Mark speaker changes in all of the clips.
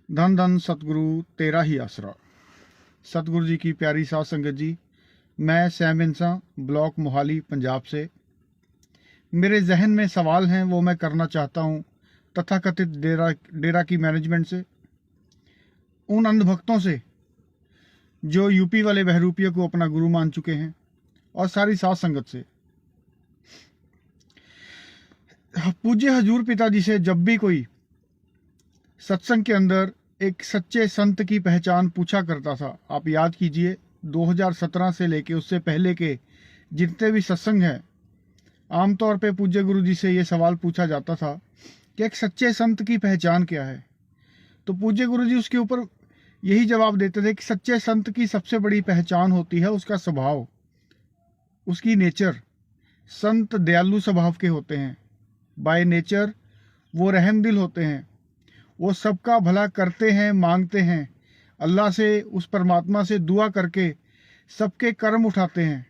Speaker 1: धन धन सतगुरु तेरा ही आसरा। सतगुरु जी की प्यारी साध संगत जी, मैं सैम इंसान ब्लॉक मोहाली पंजाब से। मेरे जहन में सवाल हैं, वो मैं करना चाहता हूँ तथाकथित डेरा की मैनेजमेंट से, उन अंधभक्तों से जो यूपी वाले बहरूपियों को अपना गुरु मान चुके हैं, और सारी साध संगत से। पूज्य हजूर पिताजी से जब भी कोई सत्संग के अंदर एक सच्चे संत की पहचान पूछा करता था, आप याद कीजिए 2017 से लेके उससे पहले के जितने भी सत्संग हैं, आमतौर पे पूज्य गुरु जी से ये सवाल पूछा जाता था कि एक सच्चे संत की पहचान क्या है। तो पूज्य गुरु जी उसके ऊपर यही जवाब देते थे कि सच्चे संत की सबसे बड़ी पहचान होती है उसका स्वभाव, उसकी नेचर। संत दयालु स्वभाव के होते हैं, बाय नेचर वो रहमदिल होते हैं, वो सबका भला करते हैं, मांगते हैं अल्लाह से, उस परमात्मा से दुआ करके सबके कर्म उठाते हैं,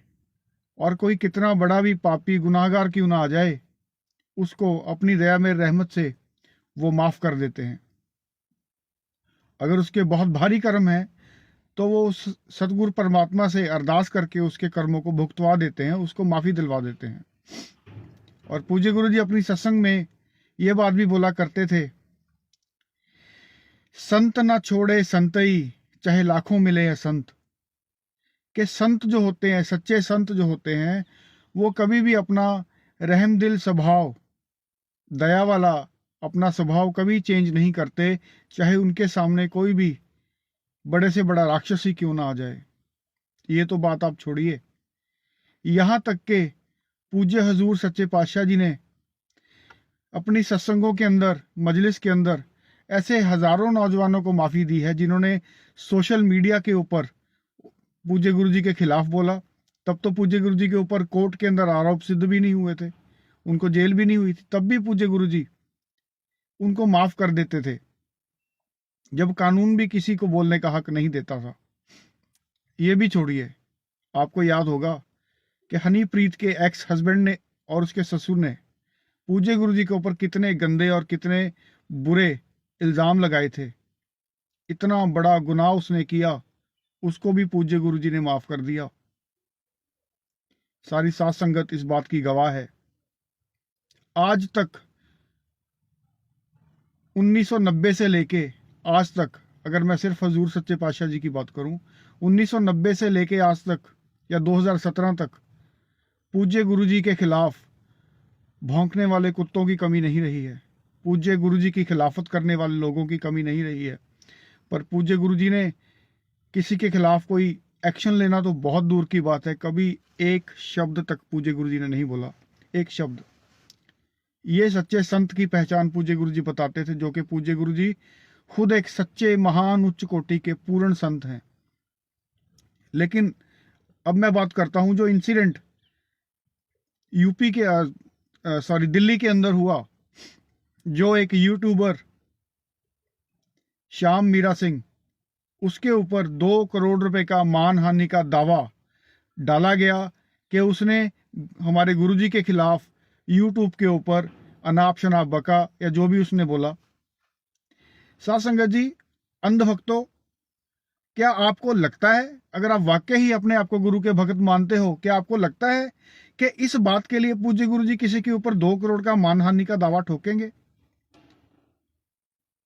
Speaker 1: और कोई कितना बड़ा भी पापी गुनाहगार क्यों ना आ जाए, उसको अपनी दया में रहमत से वो माफ़ कर देते हैं। अगर उसके बहुत भारी कर्म हैं तो वो उस सतगुरु परमात्मा से अरदास करके उसके कर्मों को भुगतवा देते हैं, उसको माफ़ी दिलवा देते हैं। और पूज्य गुरु जी अपनी सत्संग में ये बात भी बोला करते थे, संत ना छोड़े संतई चाहे लाखों मिले या संत। के संत जो होते हैं, सच्चे संत जो होते हैं, वो कभी भी अपना रहमदिल स्वभाव, दया वाला अपना स्वभाव कभी चेंज नहीं करते, चाहे उनके सामने कोई भी बड़े से बड़ा राक्षस ही क्यों ना आ जाए। ये तो बात आप छोड़िए, यहाँ तक के पूज्य हजूर सच्चे पातशाह जी ने अपनी सत्संगों के अंदर, मजलिस के अंदर ऐसे हजारों नौजवानों को माफ़ी दी है जिन्होंने सोशल मीडिया के ऊपर पूज्य गुरु जी के खिलाफ बोला। तब तो पूज्य गुरु जी के ऊपर कोर्ट के अंदर आरोप सिद्ध भी नहीं हुए थे, उनको जेल भी नहीं हुई थी, तब भी पूज्य गुरु जी उनको माफ कर देते थे, जब कानून भी किसी को बोलने का हक नहीं देता था। ये भी छोड़िए, आपको याद होगा कि हनीप्रीत के एक्स हस्बैंड ने और उसके ससुर ने पूज्य गुरु जी के ऊपर कितने गंदे और कितने बुरे इल्ज़ाम लगाए थे। इतना बड़ा गुनाह उसने किया, उसको भी पूज्य गुरु जी ने माफ कर दिया। सारी साध संगत इस बात की गवाह है। आज तक 1990 से लेके आज तक, अगर मैं सिर्फ हजूर सच्चे पातशाह जी की बात करूं, 1990 से लेके आज तक या 2017 तक पूज्य गुरु जी के खिलाफ भौंकने वाले कुत्तों की कमी नहीं रही है, पूज्य गुरु जी की खिलाफत करने वाले लोगों की कमी नहीं रही है। पर पूज्य गुरु जी ने किसी के खिलाफ कोई एक्शन लेना तो बहुत दूर की बात है, कभी एक शब्द तक पूज्य गुरु जी ने नहीं बोला, एक शब्द। ये सच्चे संत की पहचान पूज्य गुरु जी बताते थे, जो कि पूज्य गुरु जी खुद एक सच्चे महान उच्च कोटि के पूर्ण संत हैं। लेकिन अब मैं बात करता हूं जो इंसिडेंट यूपी के दिल्ली के अंदर हुआ, जो एक यूट्यूबर श्याम मीरा सिंह, उसके ऊपर 2 करोड़ रुपए का मानहानि का दावा डाला गया कि उसने हमारे गुरुजी के खिलाफ यूट्यूब के ऊपर अनाप शनाप बका या जो भी उसने बोला। साध संगत जी, अंधभक्तों, क्या आपको लगता है, अगर आप वाकई ही अपने आप को गुरु के भक्त मानते हो, क्या आपको लगता है कि इस बात के लिए पूज्य गुरु जी किसी के ऊपर 2 करोड़ का मानहानि का दावा ठोकेंगे?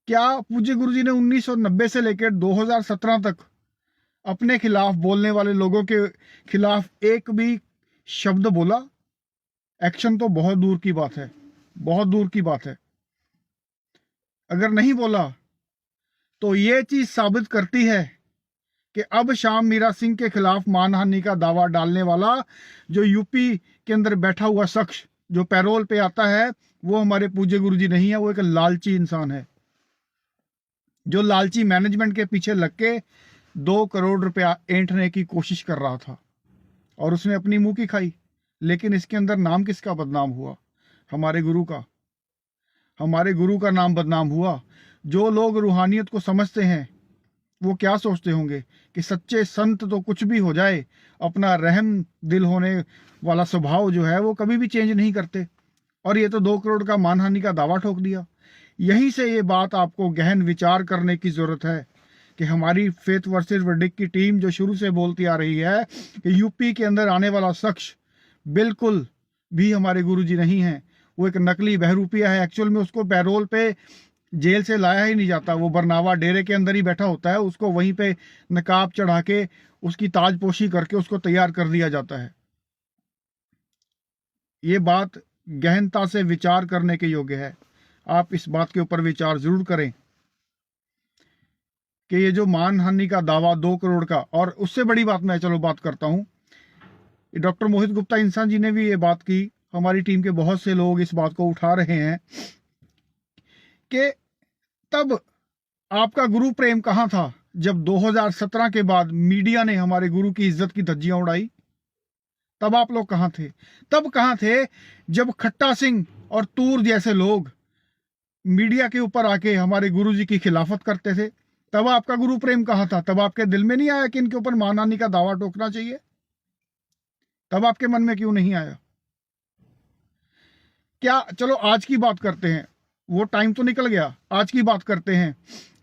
Speaker 1: क्या पूज्य गुरु जी ने 1990 से लेकर 2017 तक अपने खिलाफ बोलने वाले लोगों के खिलाफ एक भी शब्द बोला? एक्शन तो बहुत दूर की बात है, बहुत दूर की बात है। अगर नहीं बोला तो ये चीज साबित करती है कि अब श्याम मीरा सिंह के खिलाफ मानहानि का दावा डालने वाला जो यूपी के अंदर बैठा हुआ शख्स जो पैरोल पे आता है, वो हमारे पूज्य गुरु जी नहीं है, वो एक लालची इंसान है, जो लालची मैनेजमेंट के पीछे लग के 2 करोड़ रुपया ऐंठने की कोशिश कर रहा था, और उसने अपनी मुंह की खाई। लेकिन इसके अंदर नाम किसका बदनाम हुआ? हमारे गुरु का। हमारे गुरु का नाम बदनाम हुआ। जो लोग रूहानियत को समझते हैं वो क्या सोचते होंगे कि सच्चे संत तो कुछ भी हो जाए, अपना रहम दिल होने वाला स्वभाव जो है वो कभी भी चेंज नहीं करते, और ये तो 2 करोड़ का मानहानि का दावा ठोक दिया। यहीं से ये बात आपको गहन विचार करने की ज़रूरत है कि हमारी फेथ वर्सेस वर्डिक्ट की टीम जो शुरू से बोलती आ रही है कि यूपी के अंदर आने वाला शख्स बिल्कुल भी हमारे गुरुजी नहीं है, वो एक नकली बहरूपिया है। एक्चुअल में उसको पैरोल पे जेल से लाया ही नहीं जाता, वो बरनावा डेरे के अंदर ही बैठा होता है, उसको वहीं पे नकाब चढ़ा के उसकी ताजपोशी करके उसको तैयार कर दिया जाता है। ये बात गहनता से विचार करने के योग्य है। आप इस बात के ऊपर विचार जरूर करें कि ये जो मानहानि का दावा 2 करोड़ का, और उससे बड़ी बात मैं चलो बात करता हूं, डॉक्टर मोहित गुप्ता इंसान जी ने भी ये बात की, हमारी टीम के बहुत से लोग इस बात को उठा रहे हैं कि तब आपका गुरु प्रेम कहां था जब 2017 के बाद मीडिया ने हमारे गुरु की इज्जत की धज्जियां उड़ाई? तब आप लोग कहां थे? तब कहां थे जब खट्टा सिंह और तूर जैसे लोग मीडिया के ऊपर आके हमारे गुरु जी की खिलाफत करते थे? तब आपका गुरु प्रेम कहां था? तब आपके दिल में नहीं आया कि इनके ऊपर मानहानि का दावा ठोकना चाहिए? तब आपके मन में क्यों नहीं आया? क्या, चलो आज की बात करते हैं, वो टाइम तो निकल गया, आज की बात करते हैं।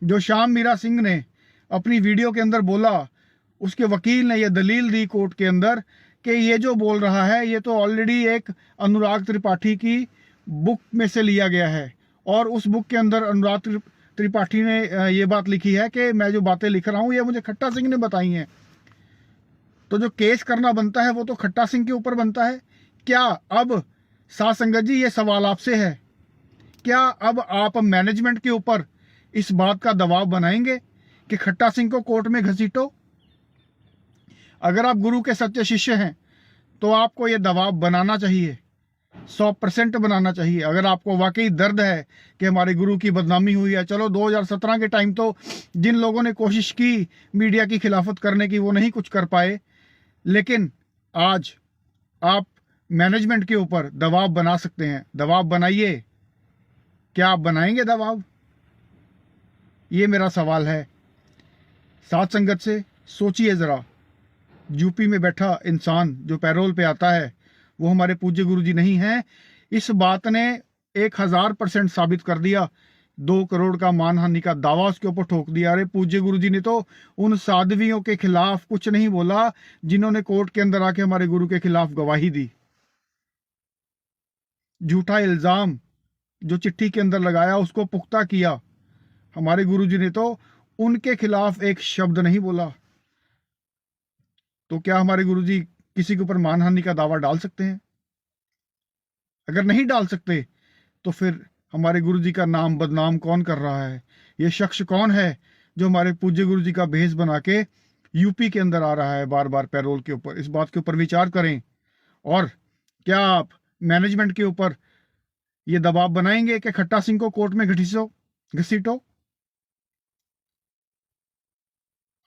Speaker 1: जो श्याम मीरा सिंह ने अपनी वीडियो के अंदर बोला, उसके वकील ने यह दलील दी कोर्ट के अंदर कि ये जो बोल रहा है ये तो ऑलरेडी एक अनुराग त्रिपाठी की बुक में से लिया गया है, और उस बुक के अंदर अनुराग त्रिपाठी ने ये बात लिखी है कि मैं जो बातें लिख रहा हूं ये मुझे खट्टा सिंह ने बताई हैं। तो जो केस करना बनता है वो तो खट्टा सिंह के ऊपर बनता है। क्या अब साथ संगत जी, ये सवाल आपसे है, क्या अब आप मैनेजमेंट के ऊपर इस बात का दबाव बनाएंगे कि खट्टा सिंह को कोर्ट में घसीटो? अगर आप गुरु के सच्चे शिष्य हैं तो आपको यह दबाव बनाना चाहिए, 100% बनाना चाहिए। अगर आपको वाकई दर्द है कि हमारे गुरु की बदनामी हुई है, चलो 2017 के टाइम तो जिन लोगों ने कोशिश की मीडिया की खिलाफत करने की वो नहीं कुछ कर पाए, लेकिन आज आप मैनेजमेंट के ऊपर दबाव बना सकते हैं। दबाव बनाइए। क्या आप बनाएंगे दबाव? ये मेरा सवाल है। साथ संगत से सोचिए जरा, यूपी में बैठा इंसान जो पैरोल पे आता है वो हमारे पूज्य गुरुजी नहीं है। इस बात ने 1000% साबित कर दिया। 2 करोड़ का मानहानि का दावा उसके ऊपर ठोक दिया। अरे पूज्य गुरुजी ने तो उन साध्वियों के खिलाफ कुछ नहीं बोला जिन्होंने कोर्ट के अंदर आके हमारे गुरु के खिलाफ गवाही दी। झूठा इल्जाम जो चिट्ठी के अंदर लगाया उसको पुख्ता किया। हमारे गुरुजी ने तो उनके खिलाफ एक शब्द नहीं बोला। तो क्या हमारे गुरुजी किसी के ऊपर मानहानि का दावा डाल सकते हैं? अगर नहीं डाल सकते तो फिर हमारे गुरुजी का नाम बदनाम कौन कर रहा है? ये शख्स कौन है जो हमारे पूज्य गुरुजी का भेष बना के यूपी के अंदर आ रहा है बार बार पैरोल के ऊपर? इस बात के ऊपर विचार करें। और क्या आप मैनेजमेंट के ऊपर ये दबाव बनाएंगे कि खट्टा सिंह को कोर्ट में घसीटो?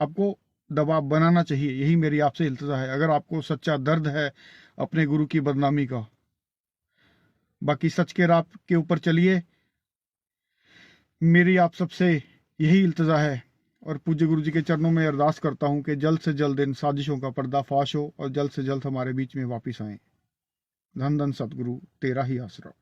Speaker 1: आपको दबाव बनाना चाहिए, यही मेरी आपसे इल्तिजा है, अगर आपको सच्चा दर्द है अपने गुरु की बदनामी का। बाकी सच के राह के ऊपर चलिए, मेरी आप सबसे यही इल्तिजा है। और पूज्य गुरु जी के चरणों में अरदास करता हूं कि जल्द से जल्द इन साजिशों का पर्दाफाश हो और जल्द से जल्द हमारे बीच में वापिस आए। धन धन सतगुरु, तेरा ही आसरा।